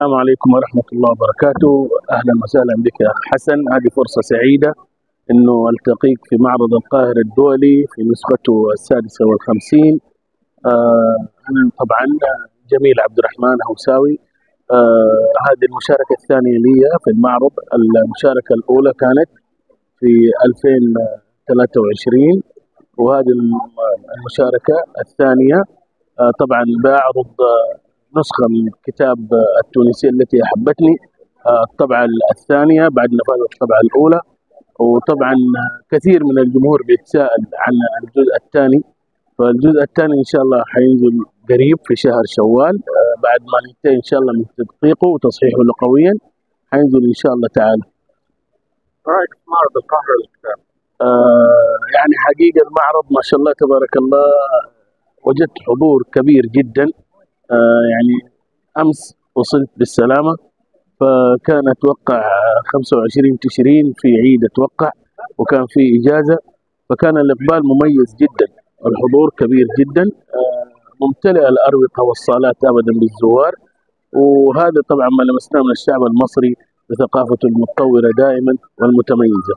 السلام عليكم ورحمة الله وبركاته. أهلا وسهلا بك يا أخ حسن. هذه فرصة سعيدة أنه ألتقيك في معرض القاهرة الدولي في نسخته 56. أنا طبعا جميل عبد الرحمن هوساوي. هذه المشاركة الثانية لي في المعرض. المشاركة الأولى كانت في 2023 وهذه المشاركة الثانية طبعا بعرض نسخة من كتاب التونسية التي أحبتني، الطبعة الثانية بعد نفاذ الطبعة الأولى. وطبعا كثير من الجمهور بيتساءل عن الجزء الثاني، فالجزء الثاني إن شاء الله حينزل قريب في شهر شوال بعد ما ننتهي إن شاء الله من تدقيقه وتصحيحه لغويا حينزل إن شاء الله تعالى. رأيك في معرض القاهرة للكتاب؟ يعني حقيقة المعرض ما شاء الله تبارك الله وجدت حضور كبير جدا. يعني أمس وصلت بالسلامة، فكان أتوقع 25 تشرين في عيد أتوقع، وكان في إجازة، فكان الإقبال مميز جدا، الحضور كبير جدا، ممتلئ الأروقة والصالات أبدا بالزوار. وهذا طبعا ما لمسناه من الشعب المصري بثقافته المتطورة دائما والمتميزة.